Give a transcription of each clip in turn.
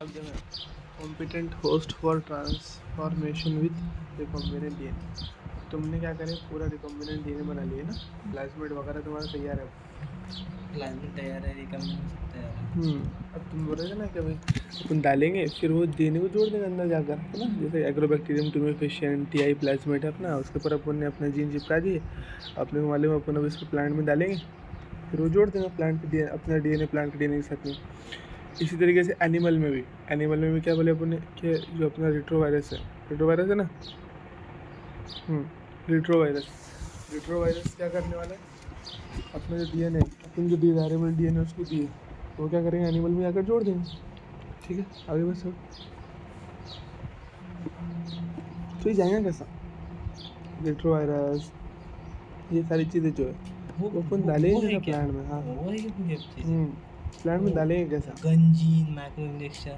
Competent host for transformation with recombinant DNA. तुमने क्या करे, पूरा रिकॉम्बिनेंट डीएनए बना लिए ना, प्लाज्मिड वगैरह तुम्हारा तैयार है। प्लाज्मिड तैयार है, रिकॉम्बिनेंट तैयार है। अब तुम बोल रहे थे ना कि भाई अपन डालेंगे, फिर वो डीएनए को जोड़ देंगे अंदर जाकर, है ना। जैसे एग्रोबैक्टीरियम ट्यूमेफिशिएंट टीआई प्लाज्मिड है अपना, उसके ऊपर अपन ने अपना जीन चिपका दिए। अपने को मालूम है अपन अब इसको प्लांट में डालेंगे, फिर वो जोड़ देंगे प्लांट के अपना डीएनए प्लांट के डीएनए के साथ में। इसी तरीके से एनिमल में भी क्या बोले अपन ने कि जो अपना रेट्रोवायरस है ना, रेट्रोवायरस क्या करने वाला है, अपना जो डीएनए अपन जो डिजायरेबल डीएनए उसको दिए, तो क्या करेंगे, एनिमल में जाकर जोड़ देंगे। ठीक है, आगे बस सब तो ये जाएगा कैसा, रेट्रोवायरस ये सारी चीज़ें जो है वो अपन डालेंगे प्लांट में। हाँ, प्लांट में डालेंगे कैसा, गंजीन माइक्रो इंजेक्शन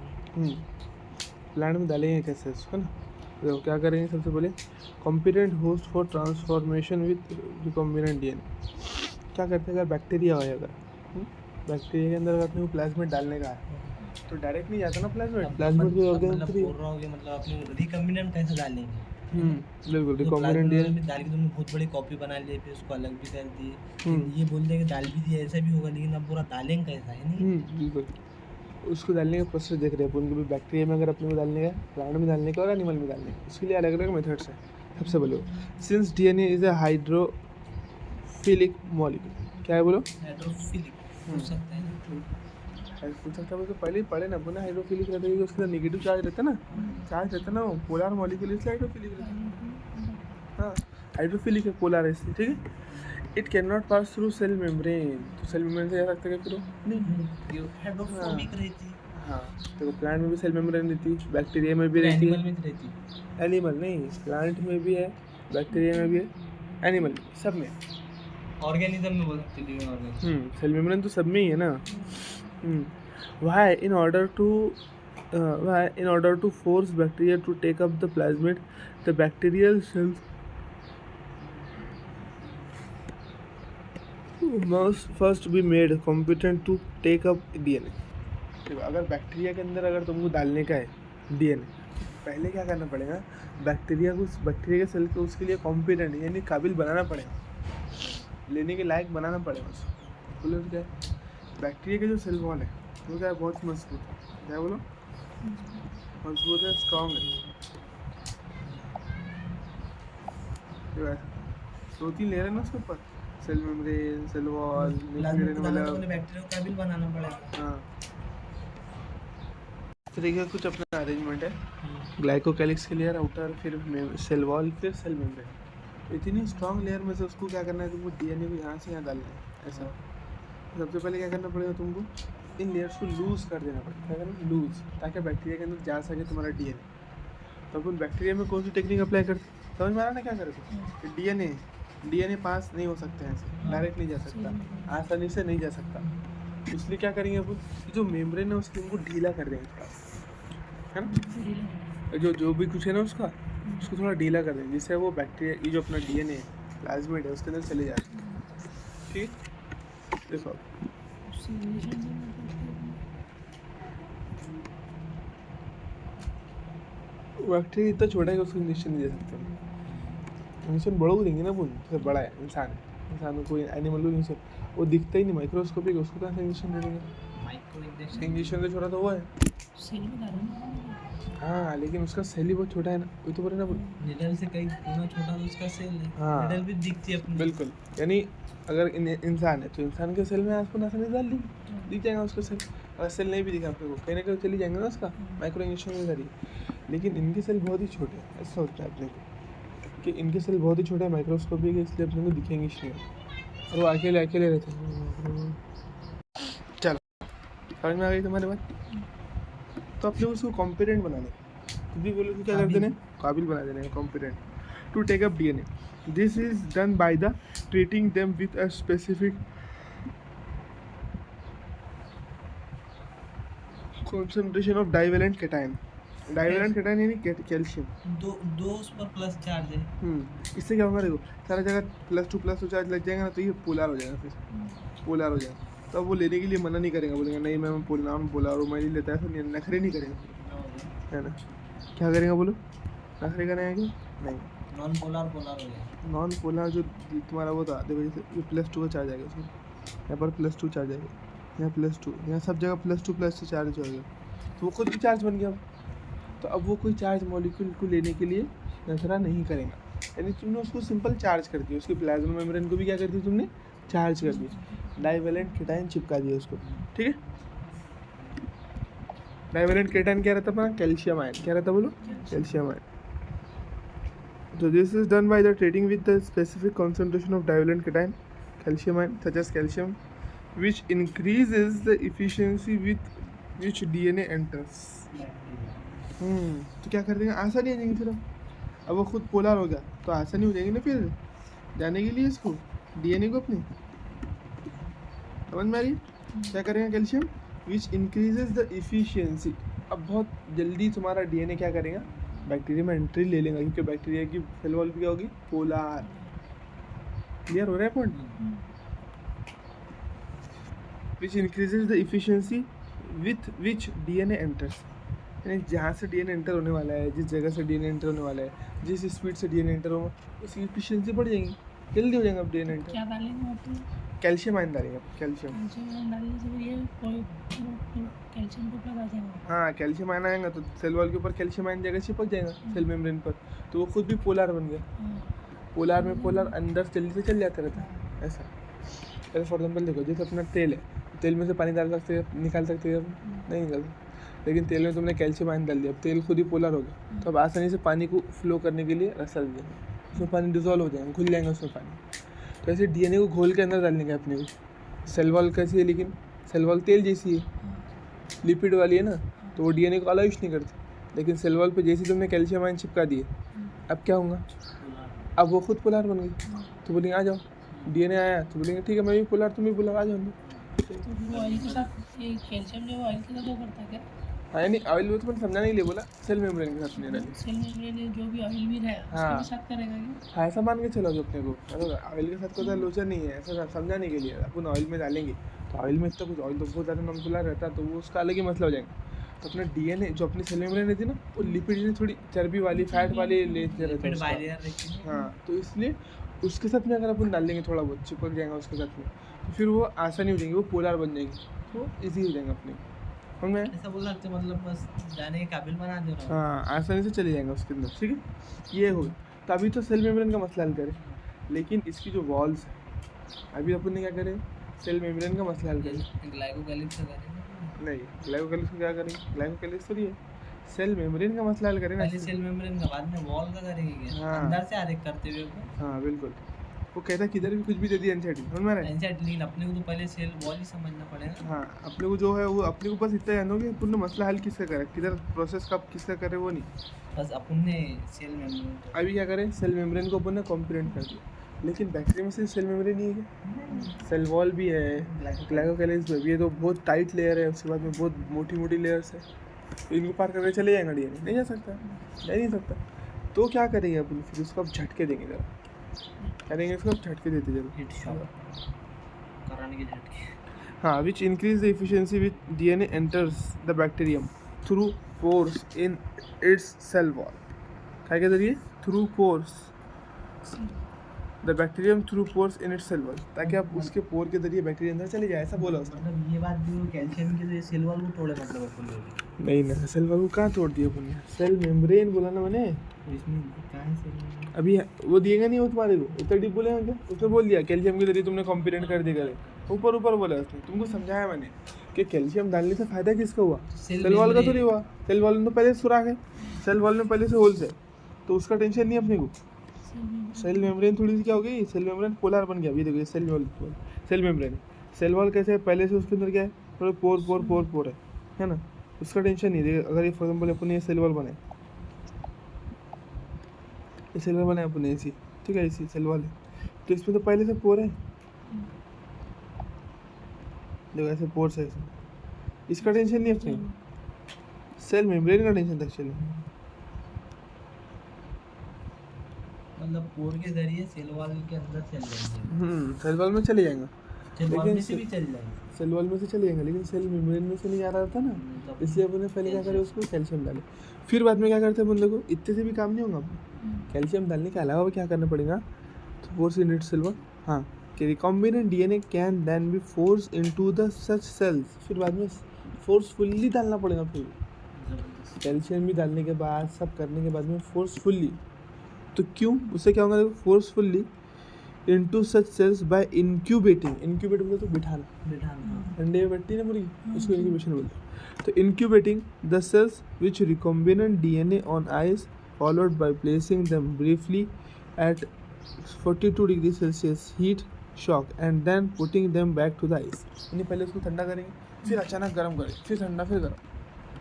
प्लांट में डालेंगे कैसे इसको ना। तो क्या करेंगे, सबसे पहले competent host for transformation with recombinant DNA. क्या करते हैं, अगर बैक्टीरिया है, बैक्टीरिया के अंदर अपने को प्लाज्मिड डालने का है तो डायरेक्ट नहीं जाता ना प्लाज्मिड के मतलब अपने रिकॉम्बिनेंट कैसे डालेंगे। बिल्कुल रिकॉम्बिनेंट डीएनए डाल के तुमने बहुत बड़ी कॉपी बना ली, फिर उसको अलग भी कर दिए। ये बोल दे कि डाल भी दिया, ऐसा भी होगा, लेकिन अब पूरा डालेंगे कैसा है नहीं। बिल्कुल, उसको डालने का प्रोसेस देख रहे हैं अपन को भी। बैक्टीरिया में अगर अपने को डालने का, प्लांट में डालने का और एनिमल में डालने का, उसके लिए अलग अलग मेथड्स हैं। सबसे पहले since DNA is a hydrophilic molecule, क्या है बोलो, हाइड्रोफिलिक हो सकता है ना, पूछ सकता है। तो पहले ही पढ़े ना अपना, हाइड्रोफिलिक रहता है, उसके अंदर नेगेटिव चार्ज रहता है ना, वो पोलर मॉलिक्यूल इसलिए हाइड्रोफिलिक रहता है। हाँ, हाइड्रोफिलिक है, पोलर है इसलिए। ठीक है, it can not pass through cell membrane, तो सेल मेम्ब्रेन से जा सकता है फिर नहीं, हाइड्रोफोबिक रहती है। हाँ, तो प्लांट में भी सेल मेम्ब्रेन रहती है, बैक्टीरिया में भी रहती है, एनिमल नहीं, प्लांट में भी है, बैक्टीरिया में भी है, एनिमल सब में, ऑर्गेनिज्म में बोल सकते हैं, लिविंग ऑर्गेनिज्म। सेल मेम्ब्रेन तो सब में ही है ना। Why in order to force bacteria to take up the plasmid, the bacterial cells must first be made competent to take up DNA। देखो, अगर बैक्टीरिया के अंदर अगर तुमको डालने का है डीएनए, पहले क्या करना पड़ेगा, बैक्टीरिया के सेल को उसके लिए कॉम्पिटेंट यानी काबिल बनाना पड़ेगा, लेने के लायक बनाना पड़ेगा उसको। बोलो क्या, बैक्टीरिया के जो सेल वॉल है वो क्या है, बहुत मजबूत है, क्या बोलो, मजबूत है, स्ट्रॉन्ग है। 2-3 लेयर है ना उसके ऊपर, cell membrane, cell wall, bacteria को काबिल बनाना पड़ेगा। हाँ, इस तरीके का कुछ अपना अरेंजमेंट है। ग्लाइकोकैलिक्स के लेयर, आउटर, फिर सेल वॉल, फिर सेल मेम्ब्रेन। इतनी स्ट्रॉन्ग लेयर में से उसको क्या करना है, तुमको डीएनए को यहाँ से यहाँ डालना है ऐसा। सबसे पहले क्या करना पड़ेगा, तुमको इन लेयर्स को लूज़ कर देना पड़ेगा। क्या करना, लूज़, ताकि बैक्टीरिया के अंदर जा सके तुम्हारा डीएनए। तो अपन बैक्टीरिया में कौन सी टेक्निक अप्लाई करते, समझ में आ रहा ना क्या करें, डीएनए पास नहीं हो सकता है ऐसे, डायरेक्ट नहीं जा सकता, आसानी से नहीं जा सकता। इसलिए क्या करेंगे अपन, जो मेम्ब्रेन है उसको उनको ढीला कर देंगे थोड़ा, है ना, जो भी कुछ है ना उसको थोड़ा ढीला कर देंगे, जिससे वो बैक्टीरिया, ये जो अपना डीएनए प्लाज्मिड है उसके अंदर चले जाए। ठीक, देखो बैक्टीरिया इतना छोटा है कि उसको इंजेक्शन नहीं दे सकते, इंजेक्शन बड़ों को देंगे ना, वो जैसे बड़ा है इंसान को, कोई एनिमल को इंजेक्शन वो दिखता ही नहीं, माइक्रोस्कोपिक, उसको कहाँ से इंजेक्शन दे देंगे। इंजेक्शन तो छोटा तो वो है, हाँ, लेकिन उसका सेल ही बहुत छोटा है ना, वो तो बोले ना, निडल से कई गुना छोटा तो उसका सेल है। हाँ, निडल भी दिखती है अपनी, बिल्कुल, यानी अगर इंसान है तो इंसान के सेल में आपको आसानी डाल दी, दिख जाएगा उसका सेल। अगर सेल नहीं भी दिखा आपको, कहीं ना कहीं चली जाएंगे ना उसका, माइक्रो इंजेक्शन के जरिए। लेकिन इनके सेल बहुत ही छोटे हैं, ऐसा होता है अपने को कि इनके सेल बहुत ही छोटे हैं, माइक्रोस्कोपिक है, इसलिए अपने को दिखेंगे नहीं, और वो अकेले रहते हैं। चलो, समझ में आ गई तुम्हारे बात। तो अपने उसको कॉम्पिटेंट बनाने, खुद भी बोलो कि क्या कर देना, काबिल बना देना है, competent to take up DNA. This is done by the treating them with a specific concentration of divalent cation। Divalent cation यानी कैल्शियम, दो उस पर प्लस चार्ज है। इससे क्या होगा, देखो सारा जगह +2 +2 चार्ज लग जाएगा ना, तो ये पोलर हो जाएगा, फिर पोलर हो जाएगा। तो अब वो लेने के लिए मना नहीं करेंगे, बोलेंगे नहीं मैं नाम बोला और मैं नहीं लेता, ऐसा नहीं, नखरे नहीं करेंगे, है ना। क्या करेंगे बोलो, नखरे करेंगे क्या? नहीं। नॉन पोलर पोलर हो गया। नॉन पोलर जो तुम्हारा वो था, देखो जैसे ये +2 का चार्ज आएगा उसमें, यहाँ पर +2 चार्ज आएगा, यहाँ +2, यहाँ सब जगह +2 चार्ज हो गया, तो वो खुद भी चार्ज बन गया। तो अब वो कोई चार्ज मॉलिक्यूल को लेने के लिए नखरा नहीं करेगा, यानी तुमने उसको सिंपल चार्ज कर दिया, उसकी प्लाज्मा मेम्ब्रेन को भी क्या कर दिया तुमने, चार्ज कर दिया, डाइवेलेंट केटाइन चिपका दिया उसको, ठीक है। डाइवेलेंट केटाइन क्या रहता अपना, कैल्शियम आयन, क्या रहता बोलो, calcium ion. So this is done by the treating with the specific concentration of divalent cation, calcium ion, such as calcium, which increases the efficiency with which DNA enters. तो क्या कर देंगे, आसानी आ जाएंगी फिर। अब वो खुद पोलर हो गया तो आसानी हो जाएगी ना फिर जाने के लिए इसको, DNA को अपने, समझ में आ रही है? क्या करेंगे, calcium which increases the efficiency. अब बहुत जल्दी तुम्हारा DNA क्या करेगा, बैक्टीरिया में एंट्री ले लेगा, क्योंकि बैक्टीरिया की सेल वॉल क्या होगी, पोलर। क्लियर हो रहा है point? Which increases the efficiency with which DNA enters, यानी जहाँ से DNA एंटर होने वाला है, जिस जगह से DNA एंटर होने वाला है, जिस स्पीड से DNA एंटर होगा उसकी इफिशियंसी बढ़ जाएगी, जल्दी हो जाएगा। अब DNA एंटर क्या डालेंगे आप? कैल्शियम आयन डालेंगे, कैल्शियम। कैल्शियम डालने से ये कोई कैल्शियम को प्लग आ जाएगा। हाँ कैल्शियम आयन आएगा तो सेल वॉल के ऊपर कैल्शियम आयन जगह चिपक जाएगा सेल मेम्ब्रेन पर, तो वो खुद भी पोलर बन गया। पोलर में पोलर अंदर जल्दी से चल जाता रहता है ऐसा। जैसे फॉर एग्जाम्पल देखो, जैसे अपना तेल है, तेल में से पानी डाल सकते हैं, निकाल सकते हैं, नहीं निकाल सकते, लेकिन तेल में तुमने कैल्शियम आयन डाल दिया, अब तेल खुद ही पोलर हो गया, तो अब आसानी से पानी को फ्लो करने के लिए रास्ता दिया, उसमें पानी डिजोल्व हो जाएगा, घुल जाएगा उसमें पानी। तो ऐसे DNA को घोल के अंदर डालने का अपने को। सेल वॉल कैसी है, लेकिन सेल वॉल तेल जैसी है, लिपिड वाली है ना, तो वो DNA को अलाउ नहीं करती, लेकिन सेल वॉल पे जैसे तुमने कैल्शियम आयन चिपका दिए, अब क्या होगा, अब वो खुद पोलर बन गई, तो बोलेंगे आ जाओ, DNA आया तो बोलेंगे ठीक है मैं भी पोलर, तुम भी पोलर, आ जाओ। तो वो ऑयल के साथ, ये कैल्शियम जो ऑयल के साथ वो करता है क्या? हाँ यानी ऑयल वो तो मैंने समझाने के लिए बोला, सेल मेम्ब्रेन के साथ नहीं डाली। सेल मेम्ब्रेन जो भी ऑयल भी रहे उसके भी साथ करेगा क्या? हाँ ऐसा मान के चलो जो अपने को, ऑयल के साथ कोई लोचा नहीं है, ऐसा समझाने के लिए अपन ऑयल में डालेंगे, तो ऑयल में इतना कुछ, ऑयल तो बहुत ज़्यादा नॉन पोलर रहता है, तो वो उसका अलग ही मसला हो जाएगा। तो अपना DNA जो अपनी सेल मेम्ब्रेन रहती है ना, वो लिपिड थोड़ी चर्बी वाली, फैट वाली लेते रहते हैं। हाँ तो इसलिए उसके साथ में अगर अपन डाल देंगे थोड़ा बहुत चिपक जाएगा उसके साथ में, तो फिर वो आसानी हो जाएगी, वो पोलर बन जाएंगे, तो ईजी हो जाएगा अपने, समझ में? ऐसा बोल सकते हैं, मतलब बस जाने के काबिल बना दे रहा हूँ। हाँ आसानी से चले जाएंगे उसके अंदर, ठीक है। ये हो तो अभी तो सेल मेम्ब्रेन का मसला हल करें, लेकिन इसकी जो वॉल्स है, अभी अपन ने क्या करें, सेल मेम्ब्रेन का मसला हल करें। ग्लाइकोकैलिक्स से करेंगे नहीं ग्लाइकोकैलिक्स को क्या करेंगे, ग्लाइकोकैलिक्स तो ये सेल मेम्ब्रेन का मसला हल करें ना। पहले सेल मेम्ब्रेन का, बाद में वॉल का करेंगे क्या? हाँ। अंदर से आरेख करते हुए को। हाँ बिल्कुल, वो कहता है किधर भी कुछ भी दे दिया एनसीईआरटी, समझ में आ रहा है? एनसीईआरटी, लेकिन अपने को तो पहले सेल वॉल ही समझना पड़ेगा। हाँ अपने को जो है वो अपने को बस इतना जानोगे पूर्ण मसला हल किसका करे, किधर प्रोसेस कब किसका करे, वो नहीं। बस अपन ने सेल मेम्ब्रेन अभी क्या करें, सेल मेम्ब्रेन को अपन ने कॉम्प्रिहेंड कर दिया, लेकिन बैक्टीरिया में से सेल मेम्ब्रेन नहीं है, सेल वॉल भी है, ग्लाइकोकैलिक्स भी है, ये तो बहुत टाइट लेयर है, उसके बाद में बहुत मोटी मोटी लेयर्स है, तो इनको पार करके चले जाएगा DNA, नहीं जा सकता, जा नहीं सकता। तो क्या करेंगे अपन, फिर उसको अब झटके देंगे, जरा करेंगे इसको झटके देते जरूर, हिट शॉट कराने के झटके। हाँ which increase the efficiency with DNA enters the bacterium through pores in its cell wall, क्या के जरिए, through pores, the bacterium through pores in its cell wall, ताकि आप उसके पोर के जरिए बैक्टीरिया अंदर चले जाए, ऐसा बोला उसने। मतलब ये बात भी वो कैल्शियम के लिए सेल वॉल को तोड़े, मतलब अपन लोग नहीं ना, सेल वॉल को कहाँ तोड़ दिया अपन ने, सेल मेम्ब्रेन बोला ना मैंने, इसमें कहाँ है सेल? अभी वो दिएगा नहीं वो तुम्हारे को, इतना डीप बोले क्या, उसने बोल दिया कैल्शियम के जरिए तुमने कॉम्प्रिहेंड कर दिया, ऊपर ऊपर बोला उसने, तुमको समझाया मैंने कि कैल्शियम डालने से फायदा किसका हुआ, सेल वॉल का तो नहीं हुआ, सेल वॉल में तो पहले सुराख है, सेल वॉल में पहले से होल्स है, तो उसका टेंशन नहीं अपने को। सेल मेम्ब्रेन थोड़ी सी क्या हो गई, सेल मेम्ब्रेन पोलर बन गया, अभी देखो ये cell wall, cell membrane, cell wall कैसे है, पहले से उसके अंदर क्या है, थोड़े पोर पोर पोर पोर है ना, उसका टेंशन नहीं। देखिए अगर ये फॉर एग्जाम्पल अपन ये सेल वॉल बनाए, ये सेल वॉल बनाए अपन ऐसी, ठीक है ऐसी सेल वॉल है, तो इसमें तो पहले से पोर है, देखो ऐसे पोर्स है इसमें, इसका टेंशन नहीं अपने को, सेल मेम्ब्रेन का टेंशन था एक्चुअली। मतलब पोर के जरिए सेल वॉल के अंदर चल जाएंगे। सेल वॉल में चले जाएंगे, में से भी चल जाएंगे। सेल वॉल में से चले जाएंगे, लेकिन सेल मेम्ब्रेन में से नहीं आ रहा था ना, इसलिए अपन ने पहले क्या करे, उसको कैल्शियम डाले। फिर बाद में क्या करते हैं अपन लोग, इतने से भी काम नहीं होगा अपना, कैल्शियम डालने के अलावा क्या करना पड़ेगा, तो force in it cell wall, हाँ, कि recombinant DNA can then be force into the such cells. फिर बाद में फोर्सफुल्ली डालना पड़ेगा, फिर कैल्शियम भी डालने के बाद, सब करने के बाद में फोर्सफुल्ली। तो क्यों, उससे क्या होगा, देखो, forcefully into such cells by incubating. Incubate बोले तो बिठाना, अंडे में बैठती है ना मुर्गी, उसको इंक्यूबेशन बोलते हैं। तो incubating the cells which recombinant DNA on ice followed by placing them briefly at 42 degree celsius heat shock and then putting them back to the ice. यानी पहले उसको ठंडा करेंगे, फिर अचानक गर्म करेंगे, फिर ठंडा, फिर गर्म,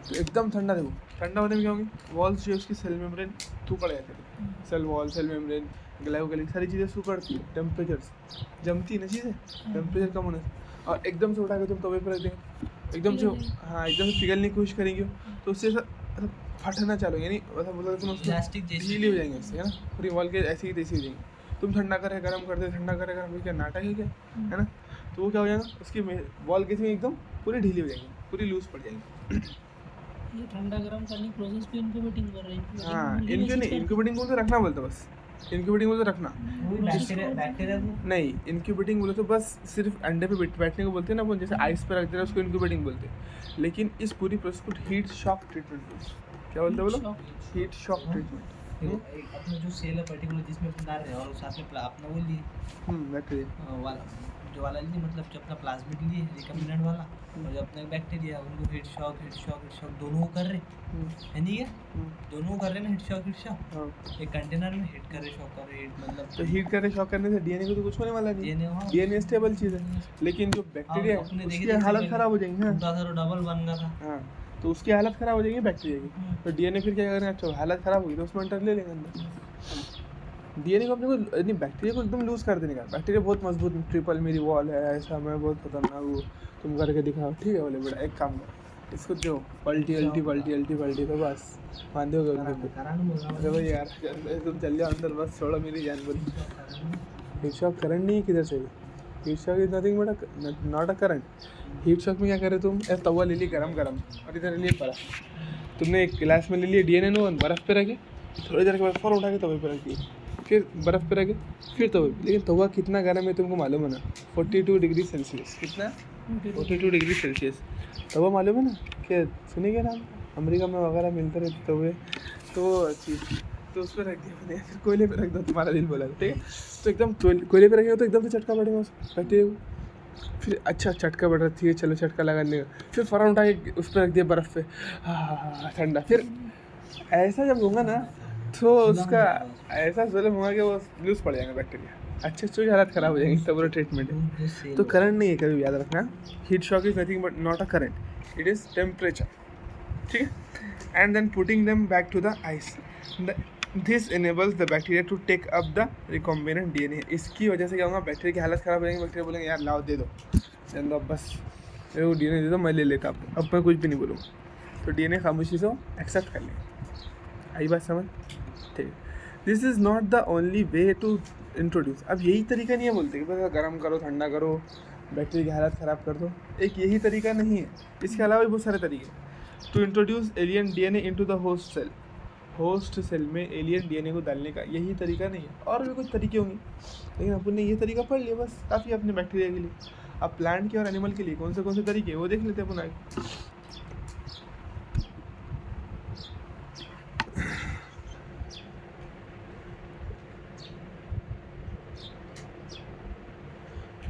तो एकदम ठंडा। देखो ठंडा होने में क्या होगी, वॉल्स जो उसकी सेल मेम्ब्रेन सुखड़ जाती है, cell wall, cell membrane, glycolic, सारी चीज़ें सुखड़ती है, टेम्परेचर से जमती है ना चीज़ें, टेम्परेचर कम होने से। और एकदम से उठा के तुम तवे पर रख देंगे, एकदम से, हाँ, एकदम से पिघलने की कोशिश करेंगे, तो उससे ऐसा फटना चालू, यानी ऐसा बोला तुम उसको ढीली हो जाएंगे उससे, है ना, पूरी वॉल के ऐसी ही तैसी हो जाएंगी। तुम ठंडा करे गरम करते, ठंडा करे गरम, क्या नाटक है क्या, है ना। तो वो क्या हो जाएगा, उसकी वॉल कैसी एकदम पूरी ढीली हो जाएंगी, पूरी लूज पड़ जाएंगी। ये ठंडा गरम करने की प्रोसेस पे इंक्यूबेटिंग कर रहे हैं। हाँ, इनको नहीं, इंक्यूबेटिंग बोलते रखना बोलते बस, इंक्यूबेटिंग बोलते रखना बैक्टीरिया नहीं, इंक्यूबेटिंग बोले तो बस सिर्फ अंडे पे बैठने को बोलते हैं ना, वो जैसे आइस पे रखते हैं उसको इंक्यूबेटिंग बोलते हैं। लेकिन इस पूरी प्रोसेस को हीट शॉक ट्रीटमेंट बोलते हैं। क्या बोलते हैं बोलो, हीट शॉक ट्रीटमेंट। अपना जो सेल है पर्टिकुलर जिसमें अपन डाल रहे हैं, और साथ में अपना वो लिए बैक्टीरिया वाला जो वाला लिए, मतलब जो अपना प्लाज्मिड लिए रिकम्बिनेंट वाला, और जो अपना बैक्टीरिया, उनको हीट शॉक दोनों कर रहे है नहीं है, दोनों कर रहे ना, हीट शॉक एक कंटेनर में हीट कर रहे, शॉक कर रहे, मतलब तो हीट कर रहे, शॉक करने से डीएनए को तो कुछ होने वाला नहीं, डीएनए स्टेबल चीज़ है, लेकिन जो बैक्टीरिया है उसकी हालत खराब हो जाएगी। हाँ, डबल बन गया था, हाँ, तो उसकी हालत खराब हो जाएगी बैक्टीरिया की, तो डीएनए फिर क्या करेंगे, अच्छा हालत खराब होगी तो उसमें अंदर ले लेंगे अंदर। डीएनए को अपने को, नहीं, बैक्टीरिया को एकदम लूज कर देने का। बैक्टीरिया बहुत मजबूत, ट्रिपल मेरी वॉल है, ऐसा मैं बहुत खतरनाक हूँ, तुम करके दिखाओ, ठीक है बोले बेटा, एक काम करो, इसको दो पल्टी तो बस मान दोगे उनके ऊपर। अरे भाई यार, तुम चल जाओ अंदर, बस छोड़ो मेरी जान बोली। हीट शॉक करंट नहीं है किधर से, heat shock is nothing but not a current. Heat shock में क्या करे, तुम तवा ले ली गरम और इधर ले पड़ा, तुमने एक गिलास में ले लिया डीएनए नो, बर्फ़ पे रखे, थोड़ी देर के बाद फ़ौरन उठा के तवे पे रख दिए, फिर बर्फ़ पे रखे, फिर तवे पे। लेकिन तवा कितना गर्म है तुमको मालूम है ना, 42 डिग्री सेल्सियस। कितना, 42 डिग्री सेल्सियस तवा मालूम है ना, क्या सुनेंगे नाम, अमेरिका में वगैरह मिलते रहते तवे, तो चीज़, तो उस पर रख दिया मैंने, फिर कोयले पे रख दो, तुम्हारा दिल बोला, ठीक है। तो एकदम कोयले पे रखेगा तो एकदम से चटका पड़ेगा उस बैक्टीरिया को, फिर अच्छा चटका बढ़ रहा, ठीक है चलो चटका लगा लेगा, फिर फ़ौरन उठा के उस पर रख दिया बर्फ़ पे, हाँ ठंडा। फिर ऐसा जब होगा ना, तो उसका ऐसा जुल्म होगा कि वो लूज पड़ जाएगा बैक्टीरिया, अच्छे से हालत ख़राब हो जाएंगी, तब वो ट्रीटमेंट है। तो करंट नहीं है, कभी याद रखना, heat shock is nothing but not a current, it is temperature, ठीक है। And then putting them back to the ice, this enables the bacteria to take up the recombinant DNA. इसकी वजह से क्या होगा, बैक्टीरिया की हालत ख़राब हो जाएगी, बैक्टीरिया बोलेंगे यार लाओ दे दो बस, मेरे को डीएनए दे दो, मैं ले लेता, अब मैं कुछ भी नहीं बोलूँगा। तो डीएनए खामोशी से एक्सेप्ट कर लेंगे। आई बात समझ, ठीक है। This is not the only way to introduce. अब यही तरीका नहीं है बोलते कि बस गर्म करो, ठंडा करो, बैक्टीरिया की हालत ख़राब कर दो, एक यही तरीका नहीं है, इसके अलावा भी बहुत सारे तरीके। To introduce alien DNA into the host cell, host cell में एलियन डीएनए को डालने का यही तरीका नहीं है, और भी कुछ तरीके होंगे, लेकिन अपन ने ये तरीका पढ़ लिया बस, काफ़ी अपने बैक्टीरिया के लिए। अब प्लांट के और एनिमल के लिए कौन से तरीके वो देख लेते हैं अपन आगे।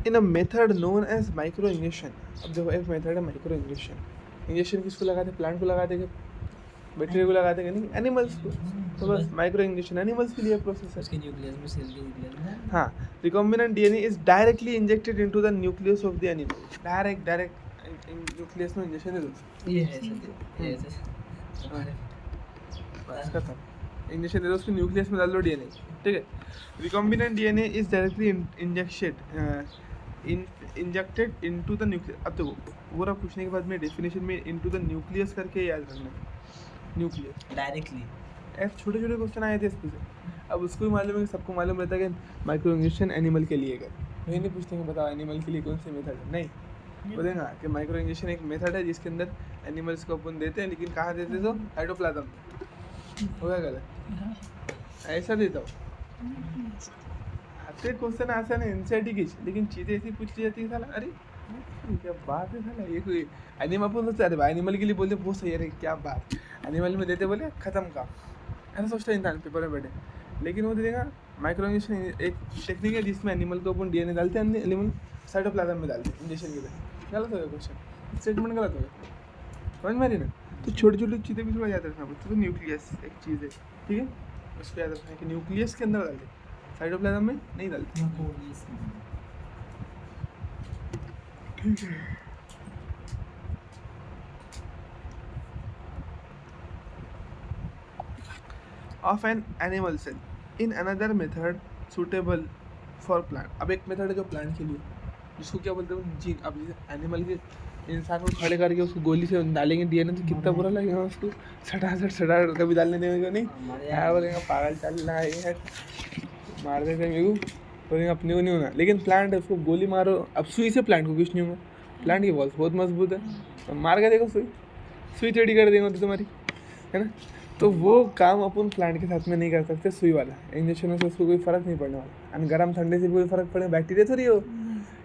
In a method known as microinjection. अब देखो एक मेथड है माइक्रो इंजेक्शन। इंजेक्शन किसको लगाते हैं, प्लांट को लगाते हैं, बैक्टीरिया को लगाते हैं, नहीं एनिमल्स को, तो बस माइक्रो इंजेक्शन एनिमल्स के लिए प्रोसेस है। उसके न्यूक्लियस में, सेल के न्यूक्लियस में, हाँ, recombinant DNA is directly injected into the nucleus of the animal. Direct nucleus में इंजेक्शन दे दो, ये है ऐसे बस खत्म, इंजेक्शन दे दो उसके न्यूक्लियस में डाल दो डीएनए, ठीक है। Recombinant DNA is directly injected into the nucleus. अब देखो पूरा पूछने के बाद में डेफिनेशन में इनटू द न्यूक्लियस करके याद रखना, न्यूक्लियस डायरेक्टली। ऐसे छोटे क्वेश्चन आए थे इसमें से। अब उसको भी मालूम है कि सबको मालूम रहता है कि माइक्रो इंजेक्शन एनिमल के लिए कर, वही नहीं पूछते बताओ एनिमल के लिए कौन सी मेथड है, नहीं बोलेगा कि माइक्रो इंजेक्शन एक मेथड है जिसके अंदर एनिमल्स को अपन देते हैं, लेकिन कहाँ देते तो साइटोप्लाज्म में। हो गया गलत, ऐसा देता हूँ। आते क्वेश्चन आसान है एनसीईआरटी की, लेकिन चीज़ें ऐसी पूछ ली जाती है साला, अरे क्या बात है साला, ये कोई एनिमल अपन सोचते अरे भाई एनिमल के लिए बोलते बहुत सही है, अरे क्या बात, एनिमल में देते बोले खत्म काम, ऐसा सोचता है इंसान पेपर में बैठे। लेकिन वो दे देगा माइक्रो इंजेक्शन एक टेक्निक है जिसमें एनिमल को अपन डीएनए डालते हैं, एनिमल साइटोप्लाज्म में डालते हैं इंजेक्शन के लिए। गलत हो गया क्वेश्चन, स्टेटमेंट गलत हो गया, समझ में आ रही ना। तो छोटी छोटी चीज़ें भी थोड़ा याद रखना पड़ता है। तो न्यूक्लियस एक चीज़ है, ठीक है, उसको याद रखना है कि न्यूक्लियस के अंदर डालते, साइटोप्लाज्म में नहीं डालते। ठीक है, of an animal cell in another method suitable for plant। अब एक मेथड है जो प्लांट के लिए, जिसको क्या बोलते हैं जी। अब जैसे एनिमल के इंसान को खड़े करके उसको गोली से डालेंगे डीएनए तो कितना बुरा लगेगा उसको, सटासट कभी डालने देंगे नहीं, क्या बोलेगा पागल चल रहा है, मार देते मेरे को, बोलेंगे अपने को नहीं होना। लेकिन प्लांट है, उसको गोली मारो, अब सुई से प्लांट को कुछ नहीं होगा, प्लांट की वॉल्स बहुत मजबूत है, तो मार के देखो सुई टेढ़ी कर देंगे तो तुम्हारी, है ना। तो वो काम अपन प्लांट के साथ में नहीं कर सकते, सुई वाला इंजेक्शन से उसको कोई फर्क नहीं पड़ने वाला। और गर्म ठंडे से कोई फर्क पड़े, बैक्टीरिया थोड़ी हो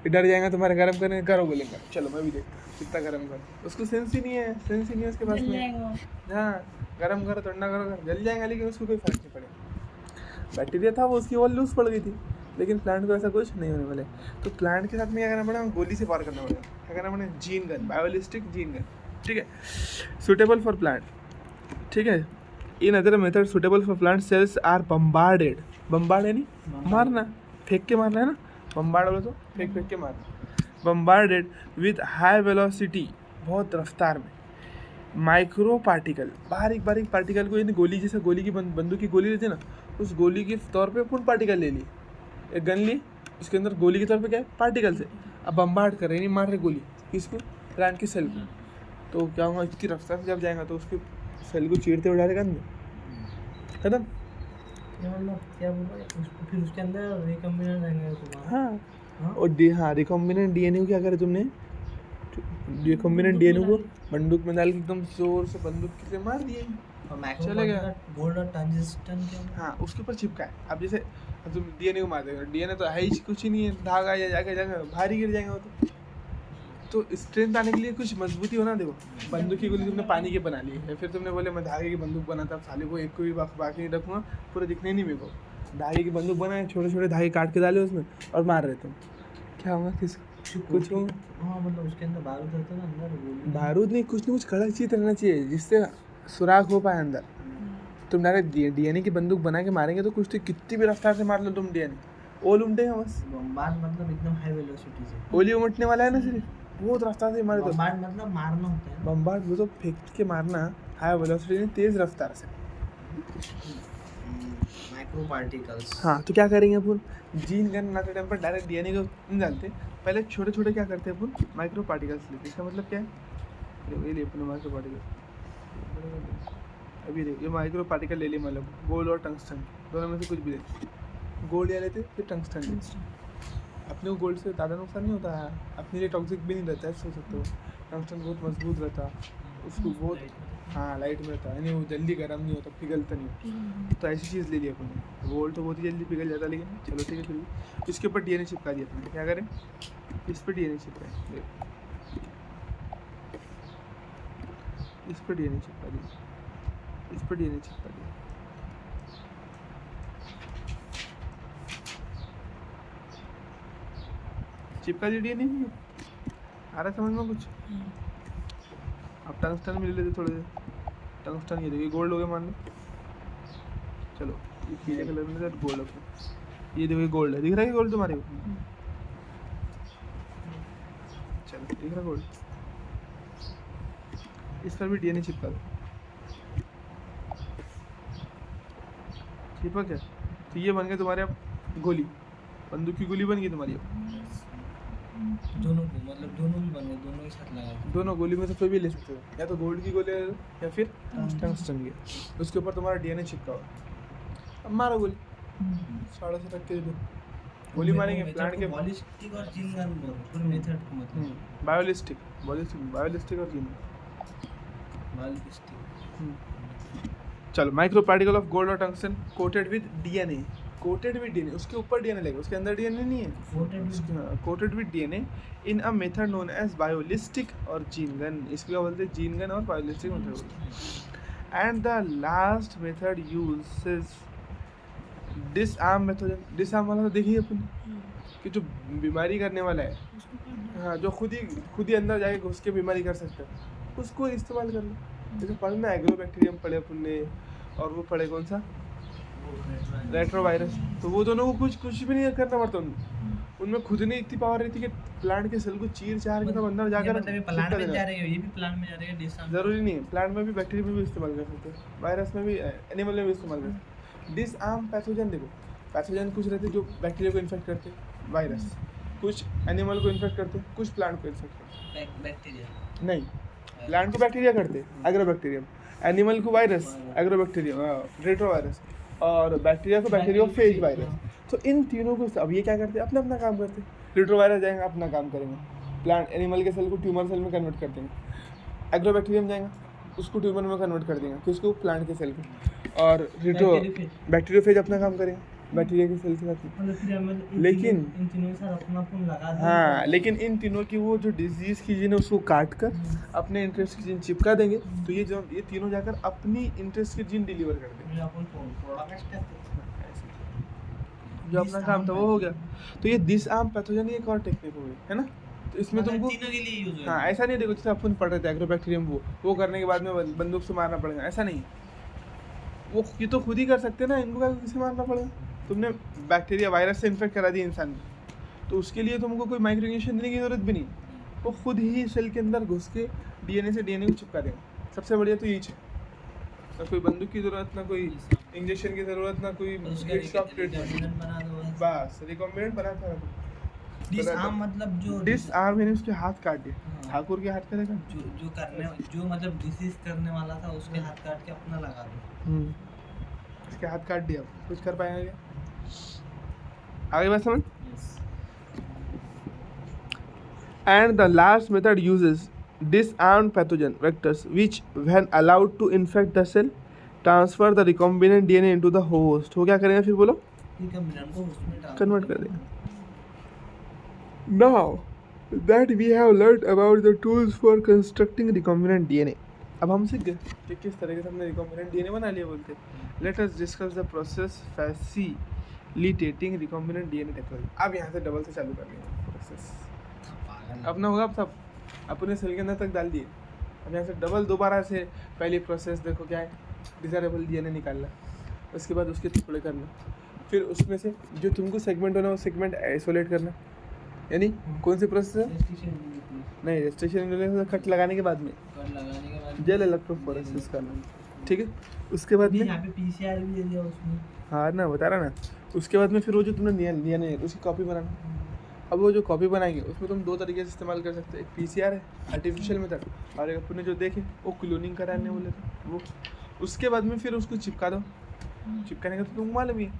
डर जाएगा तुम्हारे गर्म करने, करो बोलेंगे चलो मैं भी देखता हूँ कितना गर्म कर, उसको सेंस ही नहीं है, सेंस ही नहीं है उसके पास में। हाँ गर्म करो ठंडा करो जल जाएगा, लेकिन उसको कोई फर्क नहीं पड़ेगा। बैक्टीरिया था वो उसकी वॉल लूज पड़ गई थी, लेकिन प्लांट को ऐसा कुछ नहीं होने वाला है। तो प्लांट के साथ में क्या करना पड़ेगा, गोली से पार करना पड़ेगा। क्या करना पड़ेगा, gene gun, biolistic gene gun, ठीक है, सुटेबल फॉर प्लांट, ठीक है। In other method suitable for plant cells are bombarded, bombard है नहीं मारना, फेंक के मारना है ना, बम्बार्ड बोलो तो फेंक के मारना, बम्बार्डेड विद हाई वेलोसिटी, बहुत रफ्तार में, माइक्रो पार्टिकल, बारीक बारीक पार्टिकल को, यानी गोली जैसे गोली की बंदूक की गोली लेते हैं ना, उस गोली के तौर पे अपन पार्टिकल ले लिए, एक गन ली उसके अंदर गोली के तौर पे क्या है पार्टिकल से, अब बम्बार्ड कर रहे, नहीं मार रहे गोली किसको, प्लांट की सेल को। तो क्या होगा, इतनी रफ्तार से जब जाएगा तो उसके सेल को चीरते उड़ा देगा अंदर, खत्म। मतलब क्या बोल रहा है, फिर उसके अंदर रिकम्बिनेंट रहेंगे तुम्हारा। हाँ और रिकॉम्बिनेंट डीएनए को क्या करे तुमने, रिकॉम्बिनेंट डीएनए को बंदूक में डाल के एकदम जोर से बंदूक से मार दिए, चले गया। गोल्ड और टंगस्टन क्या, हाँ उसके ऊपर चिपका है। अब जैसे तुम डीएनए को मार देगा, डीएनए तो है ही कुछ ही नहीं है, धागा या जाके भारी गिर जाएगा वो। तो स्ट्रेंथ आने के लिए कुछ मजबूती होना, देखो बंदूक की गोली तुमने पानी की बना ली है, फिर तुमने बोले मैं धागे की बंदूक बनाता, साले को एक को भी बाकी नहीं रखूँगा, पूरे दिखने नहीं मेरे को, धागे की बंदूक बनाए, छोटे छोटे धागे काट के डाले उसमें और मार रहे तुम, क्या होगा किसको कुछ होगा। हाँ मतलब उसके अंदर बारूद रहता है ना अंदर, बारूद नहीं, कुछ नहीं, कुछ कड़क चीज रहना चाहिए जिससे सुराख हो पाए अंदर। तुम डायरेक्ट डीएनए की बंदूक बना के मारेंगे तो कुछ तो कितनी भी रफ्तार से मार लो तुम डीएनए, ओल उमटेगा बस। बम्बार्ड मतलब एकदम हाई वेलोसिटी से, ओली उमटने वाला है ना, सिर्फ बहुत रफ्तार से मारे तो बम्बार्ड मतलब मारना होता है, बम्बार्ड वो तो फेंक के मारना, हाई वेलोसिटी में तेज रफ्तार से। Micro particles. हाँ तो क्या करेंगे अपन, जीन गन बनाते टाइम पर डायरेक्ट डीएनए को नहीं डालते, पहले छोटे छोटे क्या करते हैं अपन, माइक्रो पार्टिकल्स लेते। इसका मतलब क्या है, ये ले अपने माइक्रो पार्टिकल, अभी देखो ये माइक्रो पार्टिकल ले लिए, मतलब गोल्ड और टंगस्टन दोनों में से कुछ भी लेते, गोल्ड या लेते फिर टंगस्टन लेते। अपने को गोल्ड से ज़्यादा नुकसान नहीं होता है, अपने लिए टॉक्सिक भी नहीं रहता है, सोच सकते हो। टंगस्टन बहुत मजबूत रहता है, उसको बहुत हाँ लाइट में रहता है, यानी वो जल्दी गर्म नहीं होता, पिघलता नहीं। तो ऐसी चीज़ ले ली अपन ने, गोल्ड तो बहुत ही जल्दी पिघल जाता, लेकिन चलो ठीक है। फिर भी इसके ऊपर डीएनए चिपका दिया अपन ने, क्या करें इस पर डीएनए चिपकाएं, इस पर डीएनए चिपका दिया, इस पर डीएनए चिपका दिया, चिपका दिया डीएनए नहीं आ रहा समझ में कुछ। अब टंगस्टन मिल लेते थोड़े से, टंगस्टन ये देखिए गोल्ड हो गया मान लो, चलो ये पीले कलर में तो गोल्ड है, ये देखो गोल्ड है, दिख रहा है गोल्ड तुम्हारे को, चलो दिख रहा गोल्ड, इस पर भी डीएनए चिपका दो, चिपक गया। तो ये बन गया तुम्हारे अब गोली, बंदूक की गोली बन गई तुम्हारी अब। दोनों को मतलब दोनों भी बन गए, दोनों एक साथ लगा, दोनों गोली में से कोई भी ले सकते हो, या तो गोल्ड की गोली ले लो या फिर टंगस्टन की, उसके ऊपर तुम्हारा डीएनए चिपका हुआ। अब मारो गोली, 6.5 रख के दो, गोली मारेंगे प्लांट के बॉलिस्टिक और जीन गन बोल पूरे मेथड को मतलब बायोलिस्टिक बायोलिस्टिक और जीन। बॉलिस्टिक चलो माइक्रो पार्टिकल ऑफ गोल्ड और टंगस्टन कोटेड विद डीएनए, उसके ऊपर डीएनए लगेगा, उसके अंदर डीएनए नहीं है, coated with DNA in a method known as biolistic और जीन गन। इसको क्या बोलते हैं? जीन गन और बायोलिस्टिक मेथड बोलते हैं। And the last method uses disarm method. Disarm वाला तो देखिए अपन कि जो बीमारी करने वाला है, उसको कर दो। हाँ, जो खुद ही अंदर जाके घुस के बीमारी कर सकता है, उसको इस्तेमाल कर लो। जैसे पढ़े ना एग्रोबैक्टीरियम पढ़े अपन ने, और वो पढ़े कौन सा रेट्रोवायरस, तो वो दोनों को कुछ भी नहीं करना पड़ता उनमें खुद ने इतनी पावर रहती है कि प्लांट के सेल को चीर चार के सब अंदर जाकर मतलब ये प्लांट में जा रहे हैं, ये भी प्लांट में जा रहे हैं डिसआर्म। जरूरी नहीं है, प्लांट में भी बैक्टीरिया में भी इस्तेमाल कर सकते हैं, वायरस में भी, एनिमल में भी इस्तेमाल कर सकते हैं। डिसआर्म पैथोजन, देखो पैथोजन कुछ रहते हैं जो बैक्टीरिया को इन्फेक्ट करते हैं, वायरस, कुछ एनिमल को इन्फेक्ट करते हैं, कुछ प्लांट को इन्फेक्ट करते हैं। बैक्टीरिया नहीं, प्लांट को बैक्टीरिया करते हैं एग्रोबैक्टीरियम, एनिमल को वायरस एग्रोबैक्टीरियम रेट्रोवायरस, और बैक्टीरिया को बैक्टीरियोफेज वायरस। तो इन तीनों को अब ये क्या करते हैं? अपना अपना काम करते हैं। रेट्रोवायरस जाएंगे अपना काम करेंगे, प्लांट एनिमल के सेल को ट्यूमर सेल में कन्वर्ट कर देंगे, एग्रोबैक्टीरियम जाएंगे उसको ट्यूमर में कन्वर्ट कर देंगे, किसको? प्लांट के सेल को, और बैक्टीरियोफेज अपना काम करेंगे बैक्टीरिया के सेल के साथ में। लेकिन इन तीनों के साथ अपना अपन लगा दो। हाँ, लेकिन इन तीनों की वो जो डिजीज की जीन है उसको काट कर अपने इंटरेस्ट की जीन चिपका देंगे, तो ये तीनों जाकर अपनी इंटरेस्ट की जीन डिलीवर कर देंगे। जो अपना काम था वो हो गया। तो ये डिसआर्म पैथोजन एक और टेक्निक हो गई है ना, तो इसमें तुमको तीनों के लिए यूज हाँ ऐसा नहीं, देखो जैसे अपन पढ़ रहे थे एग्रोबैक्टीरियम, वो करने के बाद में बंदूक से मारना पड़ेगा, ऐसा नहीं। वो ये तो खुद ही कर सकते हैं ना, इनको क्या किसी मारना पड़ेगा? तुमने बैक्टीरिया वायरस से इन्फेक्ट करा दिया इंसान को, तो उसके लिए तुमको कोई माइक्रो इंजेक्शन देने की जरूरत भी नहीं, वो खुद ही सेल के अंदर घुस के डीएनए से डीएनए को चिपका देगा। सबसे बढ़िया तो यही है, ना कोई बंदूक की ज़रूरत, ना कोई इंजेक्शन की ज़रूरत, ना कोई शॉक ट्रीटमेंट, बना दो बस रिकॉम्बिनेंट बनाता है। डिसआर्म मतलब जो डिसआर्म यानी उसके हाथ काट दिए, ठाकुर के हाथ करेगा जो मतलब डिसीज करने वाला था उसके हाथ काट के अपना लगा दो। इसके हाथ काट दिया, कुछ कर पाएंगे क्या? आगे बात समझ। And the last method uses disarmed pathogen vectors which, when allowed to infect the cell, transfer the recombinant DNA into the host. वो क्या करेंगे फिर बोलो? रिकॉम्बिनेंट को उसमें डाल Convert कर देंगे। Now that we have learned about the tools for constructing recombinant DNA, अब हम सीख गए कि किस तरीके से हमने recombinant DNA बना लिया बोलते। Let us discuss the process facilitating recombinant DNA technology. अब यहाँ से डबल से चालू कर लिया प्रोसेस। अपना होगा अब सब अपने सेल के अंदर तक डाल दिए, अब यहाँ से डबल दोबारा से पहली प्रोसेस देखो क्या है, डिजायरेबल डीएनए निकालना, उसके बाद उसके टुकड़े करना, फिर उसमें से जो तुमको सेगमेंट होना वो सेगमेंट आइसोलेट करना, यानी कौन सी प्रोसेस है? नहीं, रेस्ट्रिक्शन कट लगाने के बाद में जेल इलेक्ट्रोफोरेसिस करना, ठीक है। उसके बाद में यहाँ पे पीसीआर भी दे दिया उसमें। हाँ ना, बता रहा ना। उसके बाद में फिर वो जो तुमने डीएनए उसकी कॉपी बनाना। अब वो जो कॉपी बनाएंगे उसमें तुम दो तरीके से इस्तेमाल कर सकते हो, एक पीसीआर है आर्टिफिशियल मेथड, और एक अपने जो देखे वो क्लोनिंग कराने बोले थे वो। उसके बाद में फिर उसको चिपका दो, चिपकाने का तो तुम मालूम ही है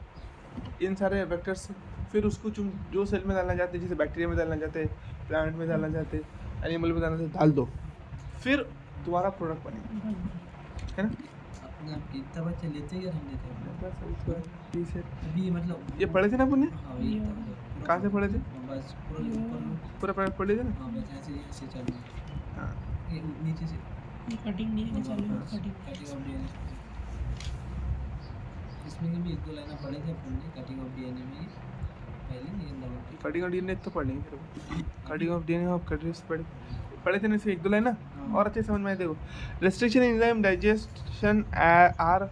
इन सारे वेक्टर्स से। फिर उसको तुम जो सेल में डालना चाहते, जैसे बैक्टीरिया में डालना चाहते, प्लांट में डालना चाहते, एनिमल में डालना चाहते, डाल दो, फिर तुम्हारा प्रोडक्ट बनेगा, है ना। अपना कितना बच्चे लेते क्या हम लेते हैं अभी अभी मतलब ये पढ़े थे ना अपन ने, हाँ ये तो कहाँ से पढ़े थे? बस पूरा पूरा पढ़े थे ना। हाँ बस ऐसे चल हाँ, ये नीचे से ये कटिंग डीएनए चालू है, कटिंग कटिंग ऑफ डीएनए इसमें भी एक दो लाइन पढ़े थे अपन ने कटिंग ऑफ डीएनए में पहले नहीं नंबर कटिंग ऑफ डीएनए तो पढ़ लेंगे फिर। कटिंग ऑफ डीएनए ऑफ कटरीज पढ़े थे ना, इसमें एक दो लाइन ना और अच्छे समझ में आए। देखो, restriction enzyme digestion are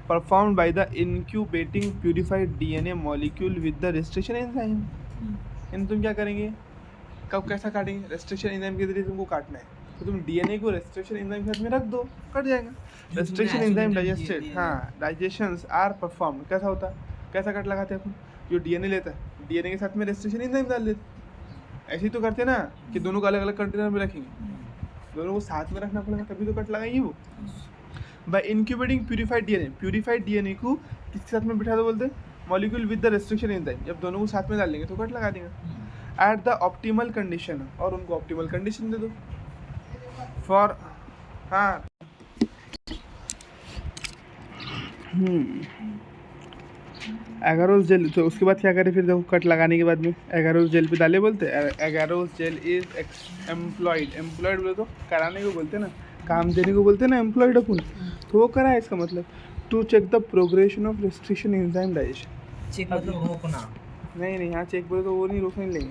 performed by the incubating purified DNA molecule with the restriction enzyme. इन तुम क्या करेंगे, कब कैसा काटेंगे? रेस्ट्रिक्शन एंजाइम के जरिए तुमको काटना है, तो तुम डीएनए को रेस्ट्रिक्शन एंजाइम के साथ में रख दो, कट जाएगा। रेस्ट्रिक्शन एंजाइम डाइजेस्टेड, हाँ, डाइजेशंस आर परफॉर्म्ड। कैसा होता है, कैसा कट लगाते हैं अपन? जो डीएनए लेता है, डीएनए के साथ में रेस्ट्रिक्शन एंजाइम डाल देते। ऐसे ही तो करते ना कि दोनों को अलग अलग कंटेनर में रखेंगे, दोनों को साथ में रखना पड़ेगा तभी तो कट लगाएंगे वो। बाय इनक्यूबेटिंग प्यूरिफाइड डीएनए को किसके साथ में बिठा दो बोलते हैं? Molecule with the restriction enzyme, जब दोनों को साथ में डाल लेंगे तो कट लगा देगा एट द ऑप्टिमल कंडीशन, और उनको ऑप्टिमल कंडीशन दे दो फॉर हाँ एगारोस जेल। तो उसके बाद क्या करें फिर देखो कट लगाने के बाद में एगारोस जेल पे डाले बोलते हैं। Agarose gel is employed, employed बोले तो कराने को बोलते हैं ना, काम देने को बोलते हैं ना एम्प्लॉयड अपन, तो वो करा है इसका मतलब to check the progression of restriction enzyme digestion. Check मतलब रोकना। नहीं यहाँ चेक बोले तो वो नहीं रोकने लेंगे,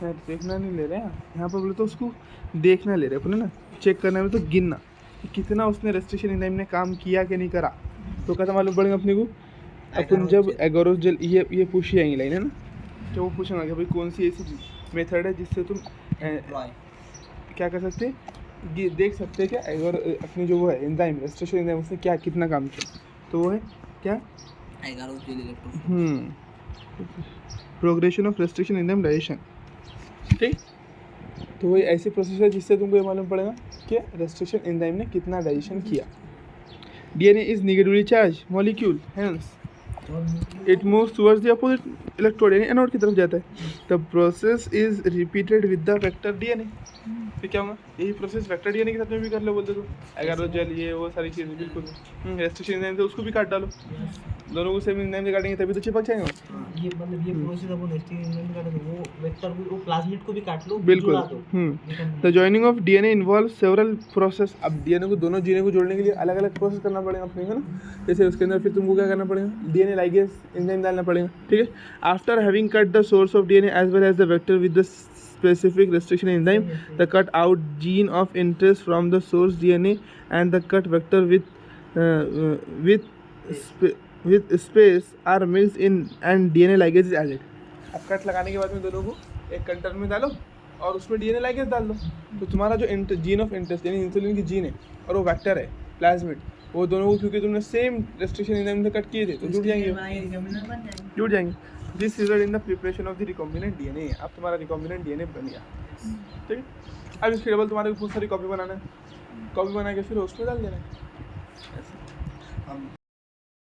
यहाँ देखना नहीं ले रहे हैं, यहाँ पर बोले तो उसको देखना ले रहे अपने ना, चेक करने में तो गिनना कि कितना उसने रेस्ट्रिक्शन एंजाइम ने काम किया कि नहीं करा। तो कैसा मालूम पड़ेगा अपने को, अपन जब एगारोस जेल ये पूछ जाएंगे लाइन है ना, तो वो पूछेंगे कि भाई कौन सी ऐसी मेथड है जिससे तुम क्या कर सकते ये देख सकते हैं क्या अपनी जो वो है एंजाइम रेस्ट्रिक्शन एंजाइम उसने क्या कितना काम किया, तो वो है क्या progression of restriction enzyme digestion. ठीक, तो वही ऐसी प्रोसेस है जिससे तुमको ये मालूम पड़ेगा कि रेस्ट्रिक्शन एंजाइम ने कितना डाइजेशन किया। DNA is negatively charge molecule, hence it moves towards the opposite electrode, यानी एनोड की तरफ जाता है। The process is repeated with the vector DNA. फिर क्या होगा, यही प्रोसेस वेक्टर डीएनए के साथ में भी कर लो बोलते तो एगारोस जेल ये वो सारी चीज़ें बिल्कुल रेस्ट्रिक्शन एंजाइम, तो उसको भी काट डालो, दोनों को सेम एंजाइम से काटेंगे तभी तो चिपक जाएंगे। ये मतलब ये प्रोसेस अपन रेस्ट्रिक्शन एंजाइम काटे तो वो वेक्टर को वो प्लाज्मिड को भी काट लो बिल्कुल। The joining of DNA involve several process. अब डीएनए को दोनों डीएनए को जोड़ने के लिए अलग अलग प्रोसेस करना पड़ेगा अपने को ना, जैसे उसके अंदर फिर तुमको क्या करना पड़ेगा डीएनए लाइगेज एंजाइम डालना पड़ेगा। ठीक है, after having cut the source of DNA as well as the vector with the specific restriction enzyme, the cut out gene of interest from the source DNA and the cut vector with space are mixed in and DNA ligase is added। अब cut लगाने के बाद में दोनों को एक container में डालो और उसमें DNA ligase डाल दो, तो तुम्हारा जो जीन ऑफ इंटरेस्ट यानी इंसुलिन की जीन है और वो वेक्टर है प्लाज्मिड, वो दोनों को क्योंकि तुमने सेम रेस्ट्रिक्शन एंजाइम से कट किए थे तो जुड़ जाएंगे। This result in the preparation of the recombinant DNA. अब तुम्हारा रिकॉम्बिनेंट डीएनए बन गया। ठीक है, अब इसके केवल तुम्हारे को बहुत सारी कॉपी बनाना है, कॉपी बना के फिर उसमें डाल देना है।